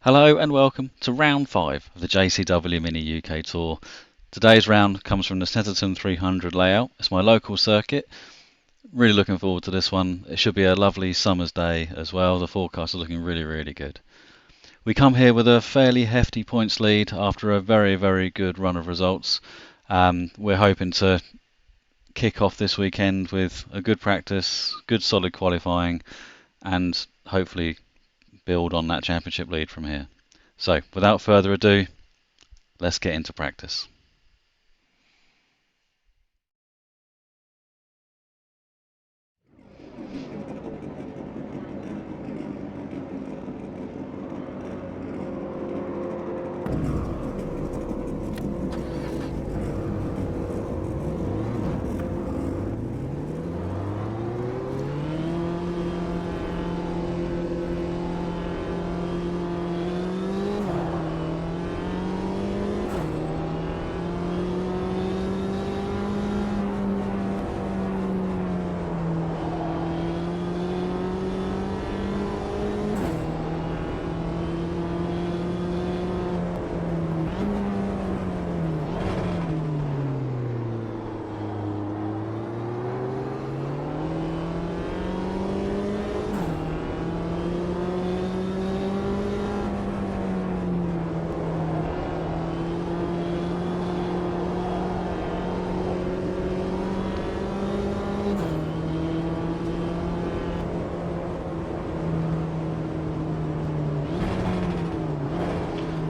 Hello and welcome to round 5 of the JCW Mini UK Tour. Today's round comes from the Snetterton 300 layout. It's my local circuit. Really looking forward to this one. It should be a lovely summer's day as well. The forecast is looking really good. We come here with a fairly hefty points lead after a very good run of results. We're hoping to kick off this weekend with a good practice, good solid qualifying, and hopefully build on that championship lead from here. So without further ado, let's get into practice.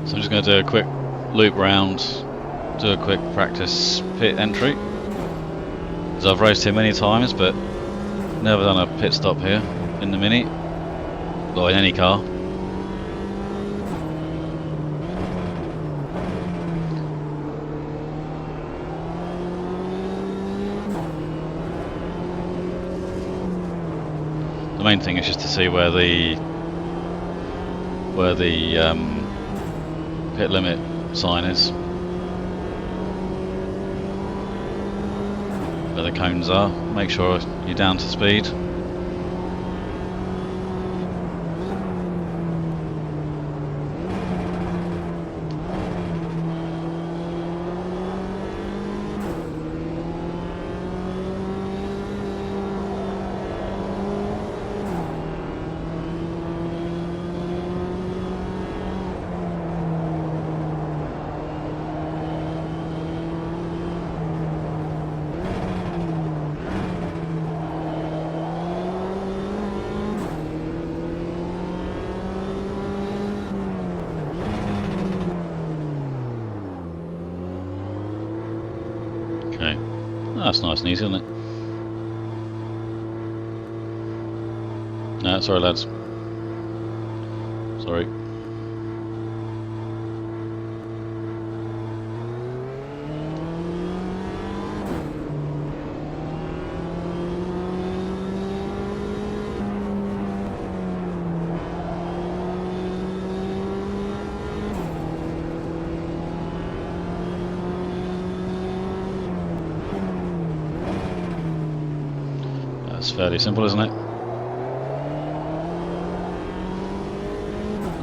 So I'm just going to do a quick loop round, do a quick practice pit entry, because I've raced here many times but never done a pit stop here in the Mini, or in any car. The main thing is just to see where the pit limit sign is, where the cones are. Make sure you're down to speed. Okay, that's nice and easy, isn't it? No, sorry lads. Sorry. That's fairly simple, isn't it?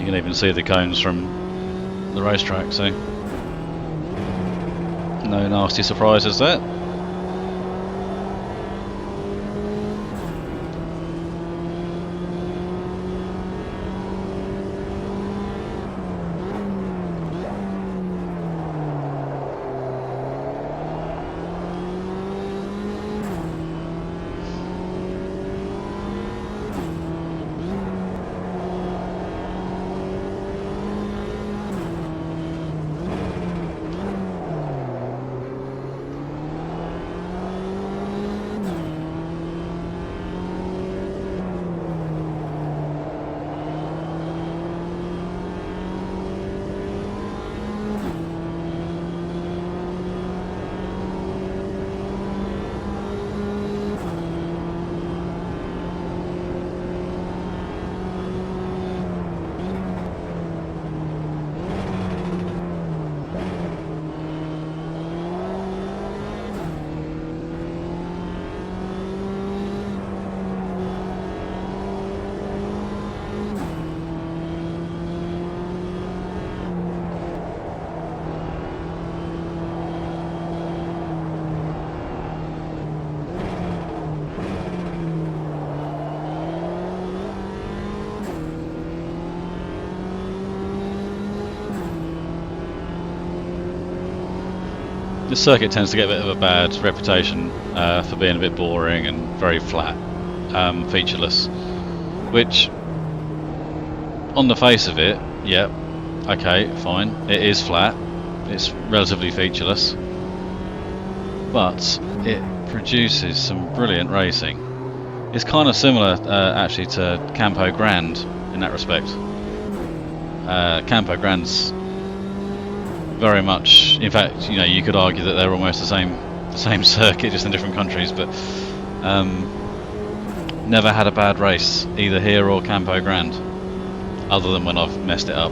You can even see the cones from the racetrack, so no nasty surprises there. This circuit tends to get a bit of a bad reputation for being a bit boring and very flat, featureless, which on the face of it, yeah, okay, fine, it is flat, it's relatively featureless, but it produces some brilliant racing. It's kind of similar actually to Campo Grande in that respect. Campo Grande's very much, in fact, you know, you could argue that they're almost the same circuit, just in different countries, but never had a bad race either here or Campo Grande, other than when I've messed it up,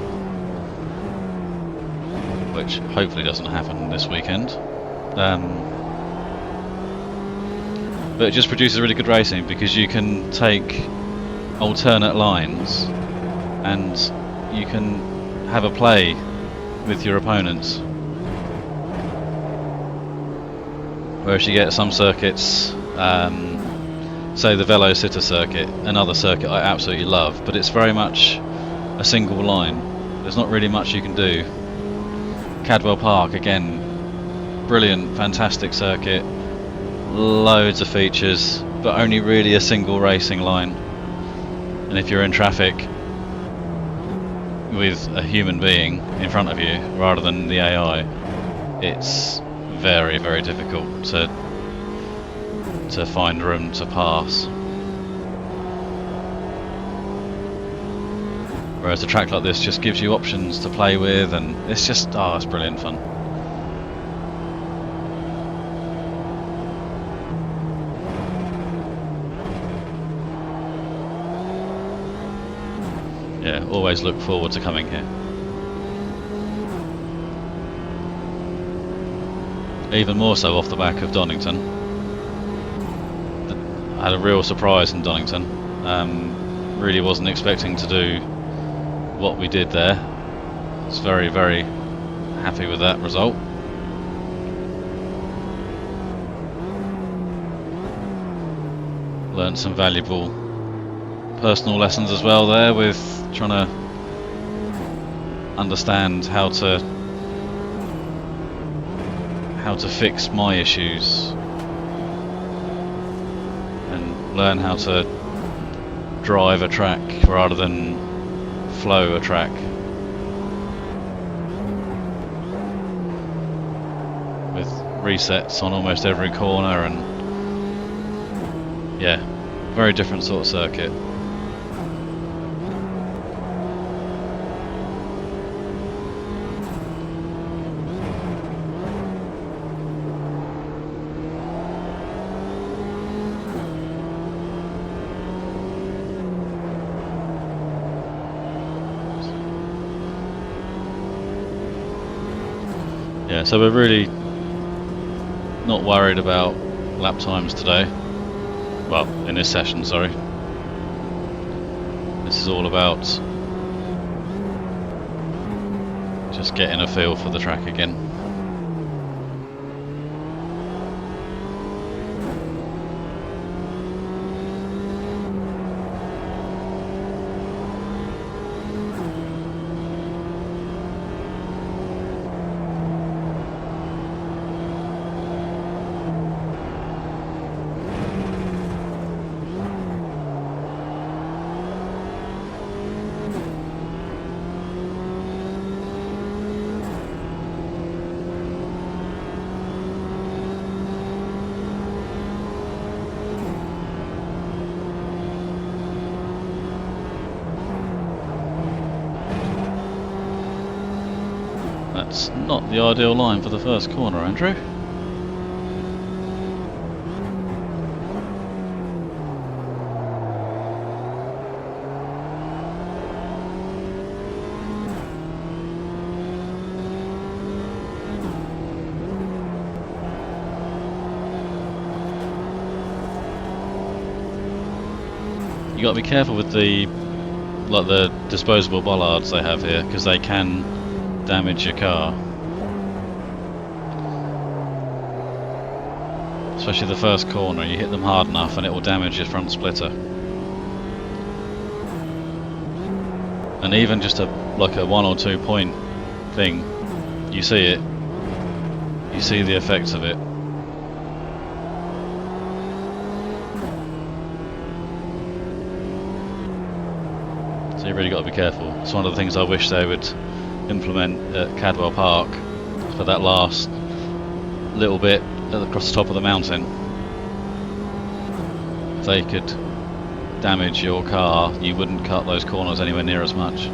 which hopefully doesn't happen this weekend. But it just produces really good racing because you can take alternate lines and you can have a play with your opponents. Whereas you get some circuits, say the Velocita circuit, another circuit I absolutely love, but it's very much a single line. There's not really much you can do. Cadwell Park, again, brilliant, fantastic circuit, loads of features, but only really a single racing line. And if you're in traffic with a human being in front of you rather than the AI, it's very, very difficult to find room to pass. Whereas a track like this just gives you options to play with, and it's just, it's brilliant fun. Yeah, always look forward to coming here. Even more so off the back of Donington. I had a real surprise in Donington. Really wasn't expecting to do what we did there. I was very, very happy with that result. Learned some valuable personal lessons as well there, with trying to understand how to fix my issues and learn how to drive a track rather than flow a track. With resets on almost every corner, and yeah, very different sort of circuit. Yeah, so we're really not worried about lap times today. Well, in this session, sorry. This is all about just getting a feel for the track again. That's not the ideal line for the first corner, Andrew. You got to be careful with the disposable bollards they have here, because they can damage your car. Especially the first corner, you hit them hard enough and it will damage your front splitter. And even just like a 1 or 2 point thing, you see it, you see the effects of it. So you really got to be careful. It's one of the things I wish they would implement at Cadwell Park for that last little bit across the top of the mountain. If they could damage your car, you wouldn't cut those corners anywhere near as much.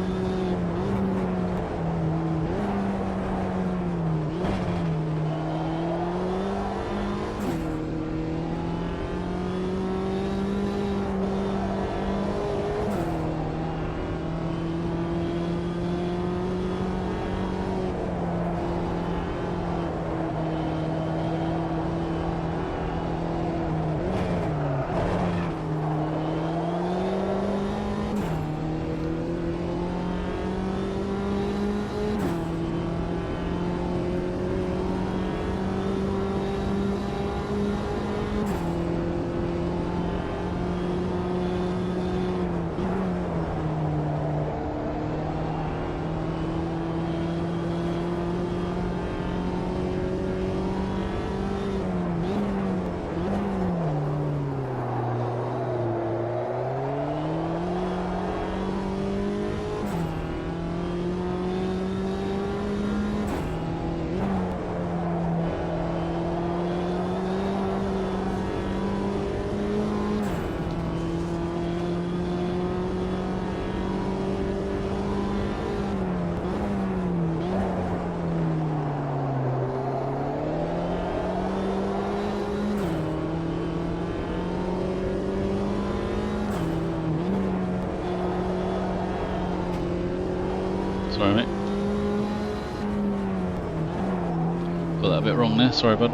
Sorry mate. Got that a bit wrong there, sorry bud.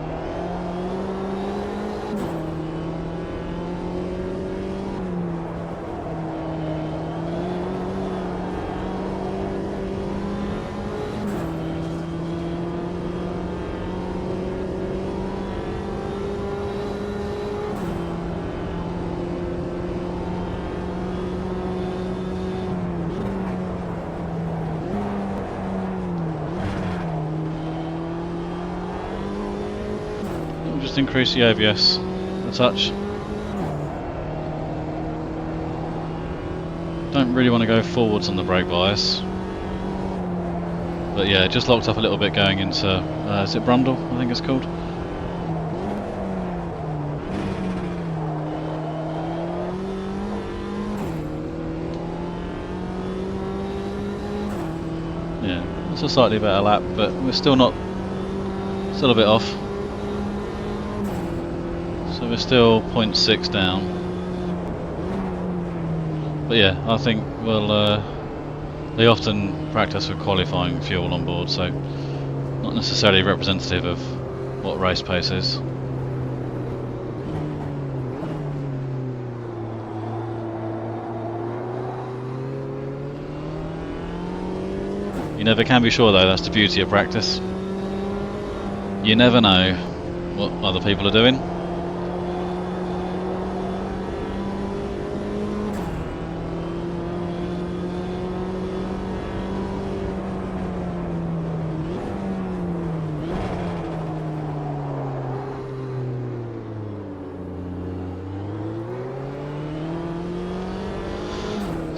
Just increase the ABS a touch. Don't really want to go forwards on the brake bias. But yeah, it just locked up a little bit going into, is it Brundle, I think it's called? Yeah, it's a slightly better lap, but we're still a bit off. So we're still 0.6 down. But yeah, I think they often practice with qualifying fuel on board, so not necessarily representative of what race pace is. You never can be sure though, that's the beauty of practice. You never know what other people are doing.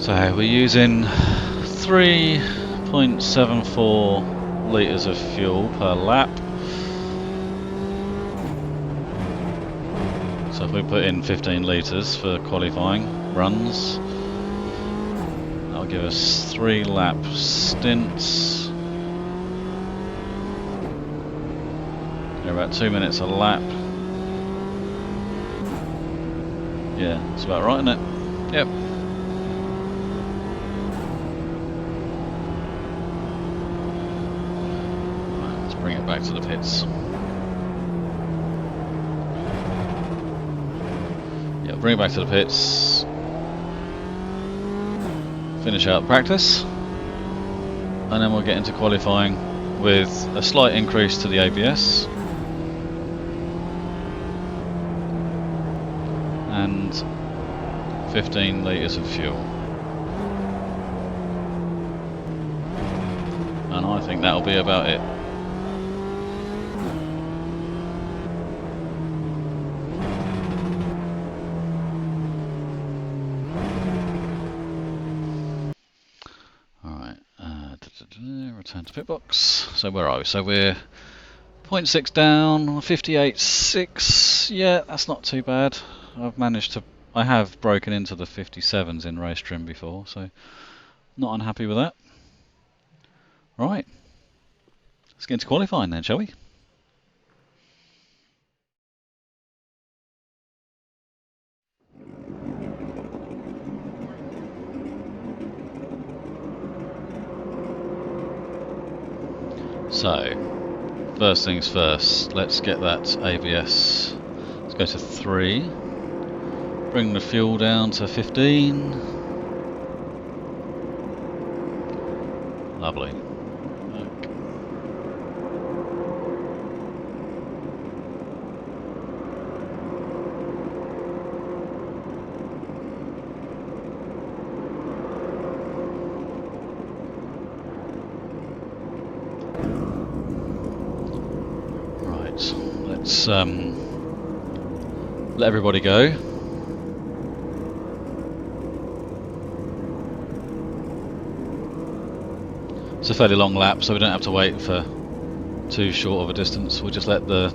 So we're using 3.74 litres of fuel per lap. So if we put in 15 litres for qualifying runs, that'll give us 3 lap stints. They're about 2 minutes a lap. Yeah, that's about right, isn't it? Yep. Bring it back to the pits. Yeah, bring it back to the pits. Finish out practice. And then we'll get into qualifying with a slight increase to the ABS. And 15 litres of fuel. And I think that'll be about it. return to pit box. So where are we? So we're 0.6 down, 58.6. Yeah, that's not too bad. I have broken into the 57s in race trim before, so not unhappy with that. Right, let's get into qualifying then, shall we? So, first things first, let's get that ABS. Let's go to 3. Bring the fuel down to 15. Lovely. Right, let's let everybody go. It's a fairly long lap, so we don't have to wait for too short of a distance. We'll just let the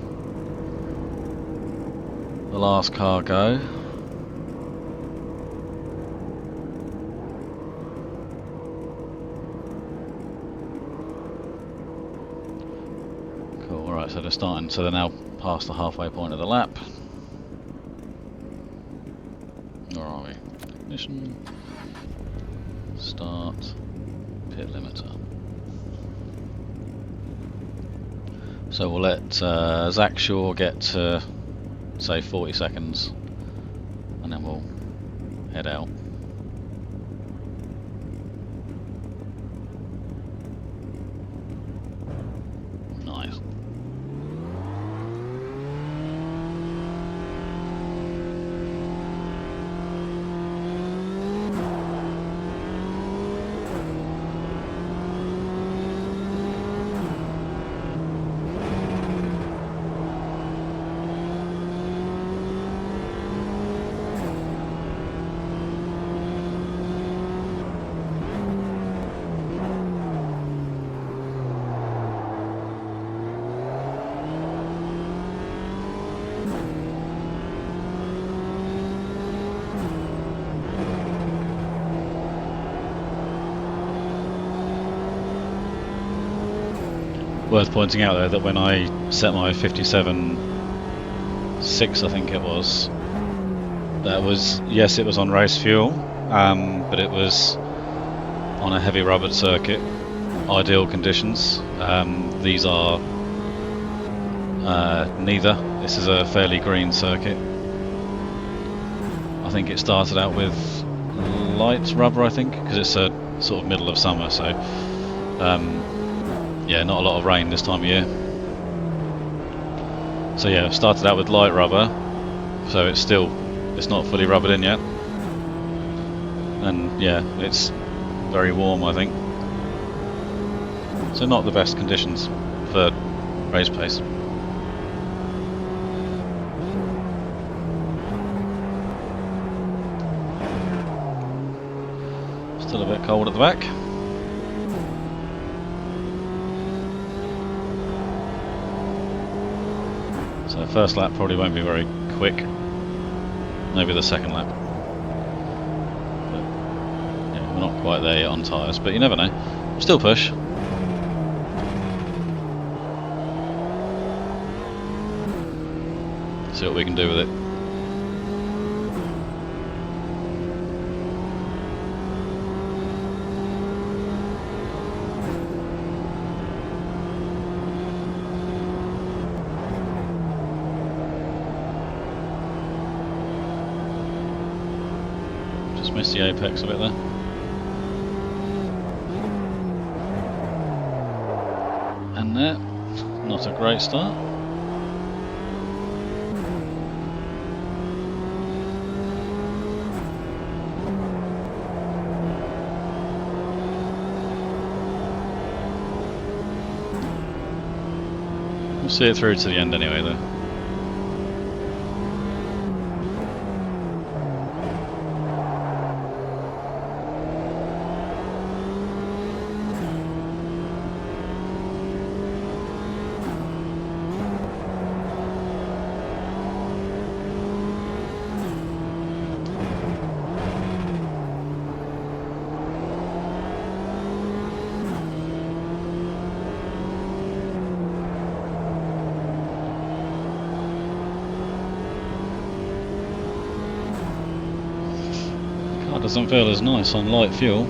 last car go. Cool, alright, so they're starting, so they're now past the halfway point of the lap. Where are we? Ignition, start, pit limiter. So we'll let Zach Shaw get to, say, 40 seconds, and then we'll head out. Nice. Worth pointing out though that when I set my 57.6, I think it was, that was, yes, it was on race fuel, but it was on a heavy rubbered circuit, ideal conditions. These are neither. This is a fairly green circuit. I think it started out with light rubber, I think, because it's a sort of middle of summer, so yeah, not a lot of rain this time of year. So yeah, started out with light rubber, so it's not fully rubbered in yet. And yeah, it's very warm, I think. So not the best conditions for race pace. Still a bit cold at the back. So first lap probably won't be very quick. Maybe the second lap. But yeah, we're not quite there yet on tyres, but you never know. Still push. See what we can do with it. Missed the apex a bit there. And there, not a great start. We'll see it through to the end anyway though. doesn't feel as nice on light fuel.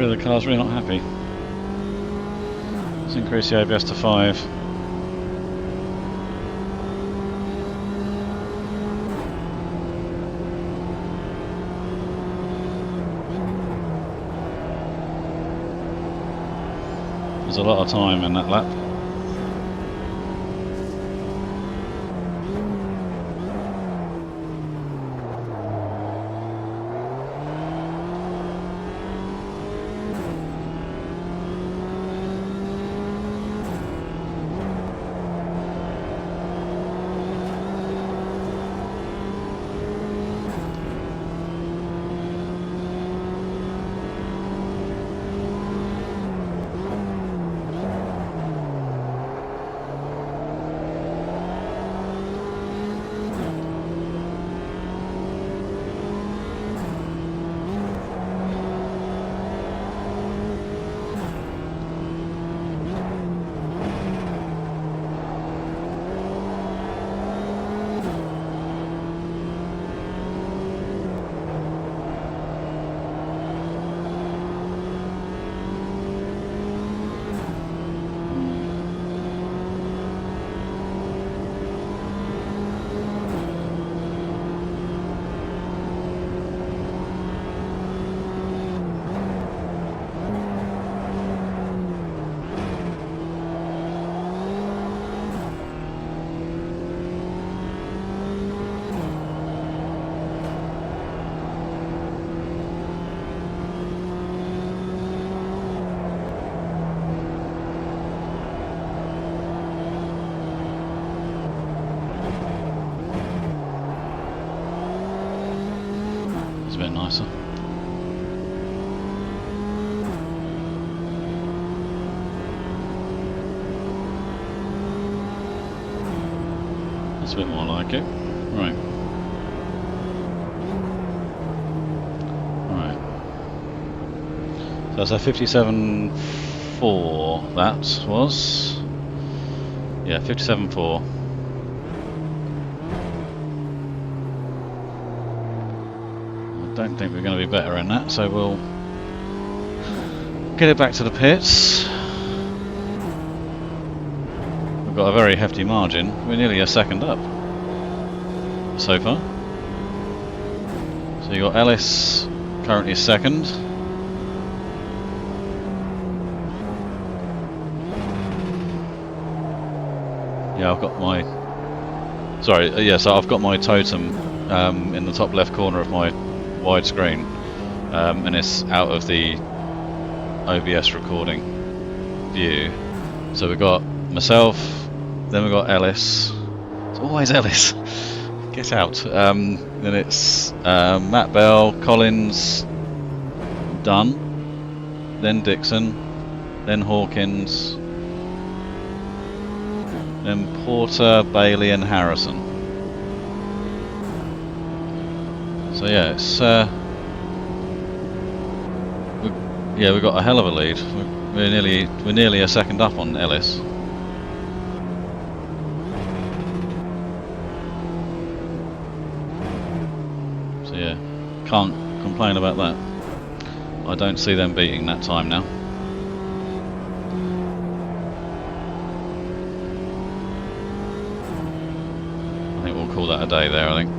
The car's really not happy. Let's increase the ABS to 5. There's a lot of time in that lap. A bit nicer. That's a bit more like it. Right. Right. So that's a 57.4 that was. Yeah, 57.4. Don't think we're going to be better in that, so we'll get it back to the pits. We've got a very hefty margin. We're nearly a second up so far. So you got Ellis currently second. Yeah, I've got my. Sorry, so I've got my totem in the top left corner of my widescreen, and it's out of the OBS recording view. So we've got myself, then we've got Ellis. It's always Ellis. Get out. Then it's Matt Bell, Collins, Dunn, then Dixon, then Hawkins, then Porter, Bailey, and Harrison. So yeah, it's we've got a hell of a lead. We're nearly a second up on Ellis. So yeah, can't complain about that. I don't see them beating that time now. I think we'll call that a day there, I think.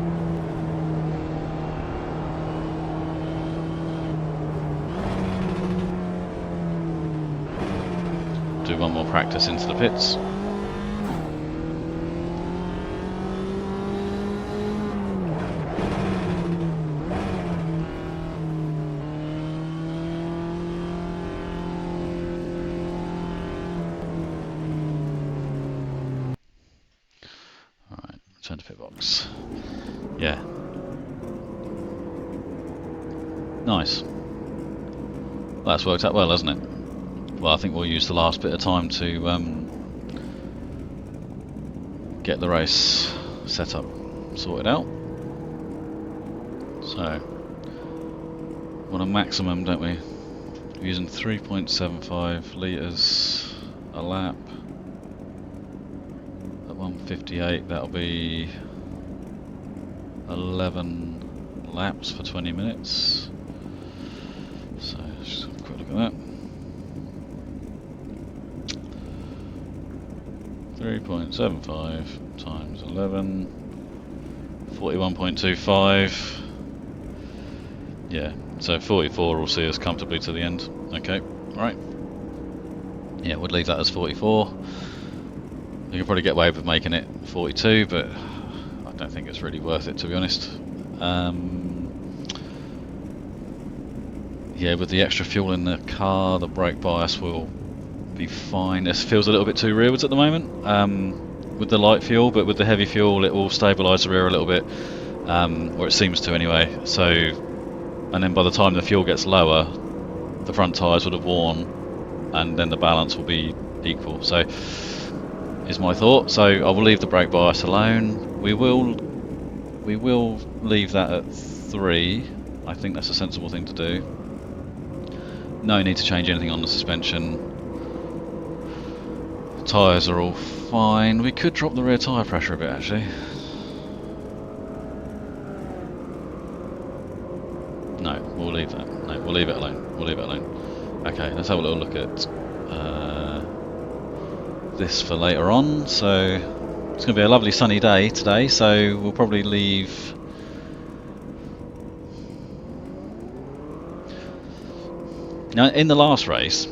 Do one more practice into the pits. Return to pit box. Yeah. Nice. Well, that's worked out well, hasn't it? Well, I think we'll use the last bit of time to get the race set up, sorted out. So, want a maximum, don't we? We're using 3.75 litres a lap. At 158, that'll be 11 laps for 20 minutes. So, just have a quick look at that. 3.75 times 11, 41.25. Yeah, so 44 will see us comfortably to the end. Okay, right. Yeah, we'll leave that as 44. You can probably get away with making it 42, but I don't think it's really worth it, to be honest. Yeah, with the extra fuel in the car, the brake bias will be fine. This feels a little bit too rearwards at the moment with the light fuel, but with the heavy fuel it will stabilise the rear a little bit, or it seems to anyway. So, and then by the time the fuel gets lower, the front tyres would have worn, and then the balance will be equal. So, is my thought. So I will leave the brake bias alone. We will leave that at 3. I think that's a sensible thing to do. No need to change anything on the suspension. Tyres are all fine. We could drop the rear tyre pressure a bit actually. No, we'll leave that. No, we'll leave it alone. We'll leave it alone. Okay, let's have a little look at this for later on. So it's going to be a lovely sunny day today, so we'll probably leave. Now, in the last race,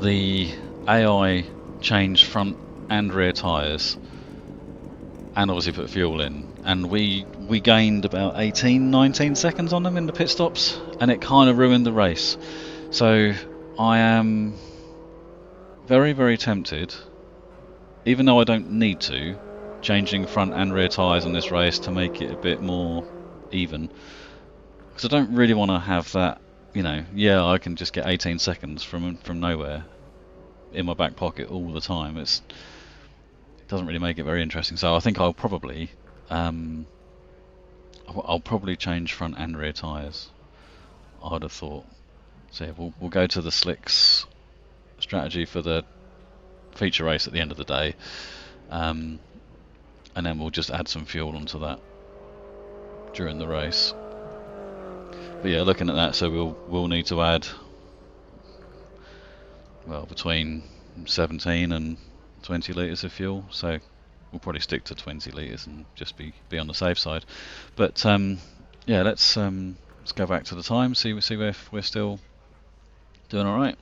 the AI changed front and rear tyres and obviously put fuel in, and we gained about 18-19 seconds on them in the pit stops, and it kind of ruined the race. So I am very, very tempted, even though I don't need to, changing front and rear tyres in this race to make it a bit more even, because I don't really want to have that, you know, yeah, I can just get 18 seconds from nowhere in my back pocket all the time. It doesn't really make it very interesting. So I think I'll probably change front and rear tyres, I'd have thought. So yeah, we'll go to the slicks strategy for the feature race at the end of the day, and then we'll just add some fuel onto that during the race. But yeah, looking at that, so we'll need to add, well, between 17 and 20 litres of fuel. So we'll probably stick to 20 litres and just be on the safe side. But yeah, let's go back to the time, see if we're still doing all right.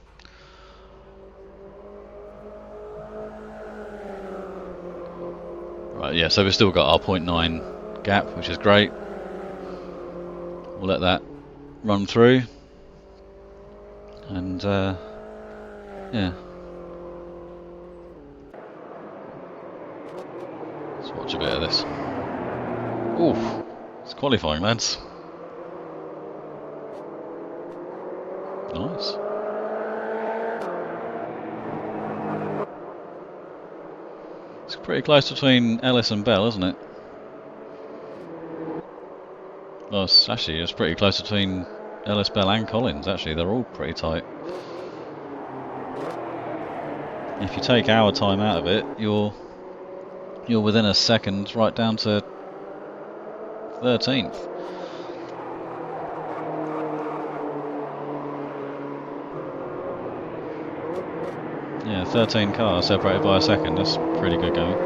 Right, yeah, so we've still got our 0.9 gap, which is great. We'll let that run through, and yeah, let's watch a bit of this. Oof, it's qualifying, lads. Nice. It's pretty close between Ellis and Bell, isn't it? Well, it's pretty close between Ellis, Bell and Collins, actually. They're all pretty tight. If you take our time out of it, you're within a second right down to 13th. Yeah, 13 cars separated by a second. That's pretty good going.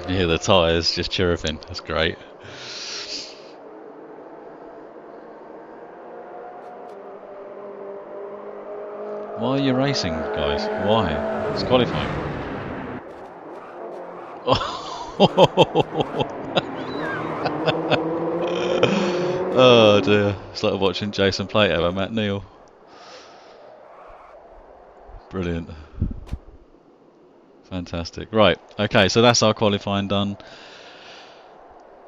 Yeah, the tyres just chirruping. That's great. Why are you racing, guys? Why? It's qualifying. Oh dear. It's like watching Jason Plate over Matt Neal. Brilliant. Fantastic. Right, okay, so that's our qualifying done.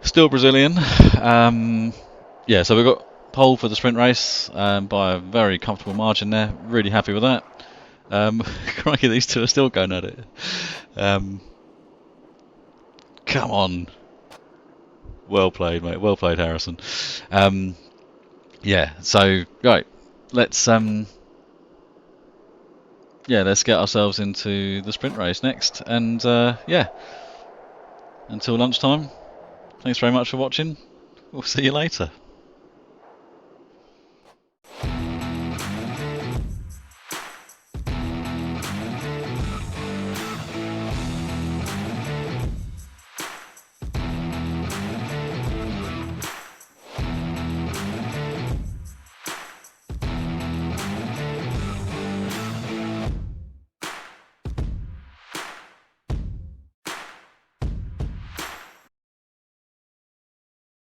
Still Brazilian. Yeah, so we've got pole for the sprint race by a very comfortable margin there. Really happy with that. Crikey, these two are still going at it. Come on. Well played, mate. Well played, Harrison. Yeah, so, right, let's let's get ourselves into the sprint race next. And, yeah, until lunchtime, thanks very much for watching. We'll see you later.